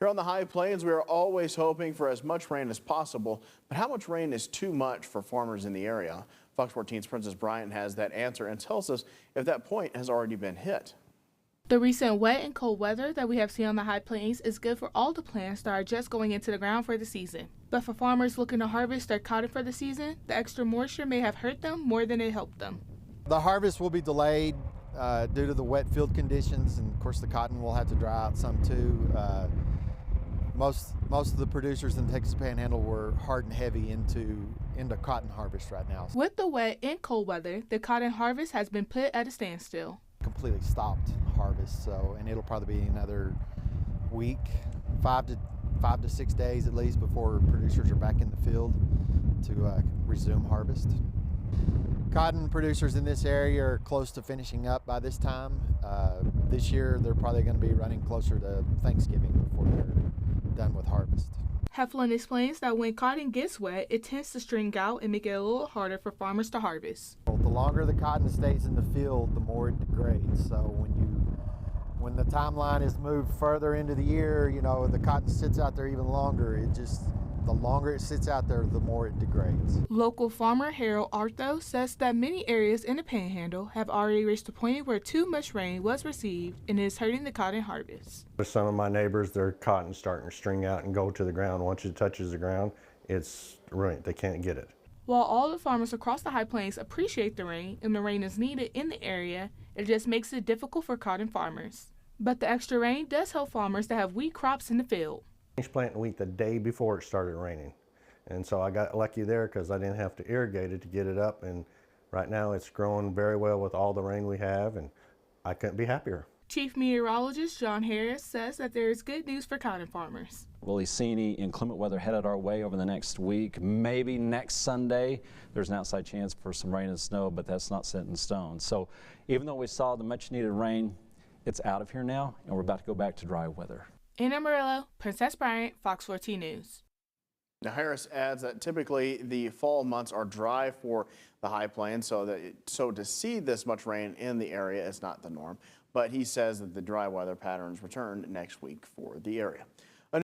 Here on the High Plains, we are always hoping for as much rain as possible, but how much rain is too much for farmers in the area? Fox 14's Princess Bryant has that answer and tells us if that point has already been hit. The recent wet and cold weather that we have seen on the High Plains is good for all the plants that are just going into the ground for the season. But for farmers looking to harvest their cotton for the season, the extra moisture may have hurt them more than it helped them. The harvest will be delayed due to the wet field conditions, and of course the cotton will have to dry out some too. Most of the producers in the Texas Panhandle were hard and heavy into cotton harvest right now. With the wet and cold weather, the cotton harvest has been put at a standstill. Completely stopped harvest, and it'll probably be another week, 5 to 6 days at least before producers are back in the field to resume harvest. Cotton producers in this area are close to finishing up by this time. This year they're probably going to be running closer to Thanksgiving before they're done with harvest. Heflin explains that when cotton gets wet, it tends to string out and make it a little harder for farmers to harvest. Well, the longer the cotton stays in the field, the more it degrades. So when the timeline is moved further into the year, the cotton sits out there even longer. The longer it sits out there, the more it degrades. Local farmer Harold Artho says that many areas in the Panhandle have already reached the point where too much rain was received and is hurting the cotton harvest. With some of my neighbors, their cotton's starting to string out and go to the ground. Once it touches the ground, it's ruined. They can't get it. While all the farmers across the High Plains appreciate the rain and the rain is needed in the area, it just makes it difficult for cotton farmers. But the extra rain does help farmers that have wheat crops in the field. I finished planting wheat the day before it started raining. And so I got lucky there because I didn't have to irrigate it to get it up. And right now it's growing very well with all the rain we have, and I couldn't be happier. Chief Meteorologist John Harris says that there is good news for cotton farmers. We'll see any inclement weather headed our way over the next week. Maybe next Sunday, there's an outside chance for some rain and snow, but that's not set in stone. So even though we saw the much needed rain, it's out of here now, and we're about to go back to dry weather. In Amarillo, Princess Bryant, Fox 14 News. Now, Harris adds that typically the fall months are dry for the High Plains, so to see this much rain in the area is not the norm. But he says that the dry weather patterns return next week for the area.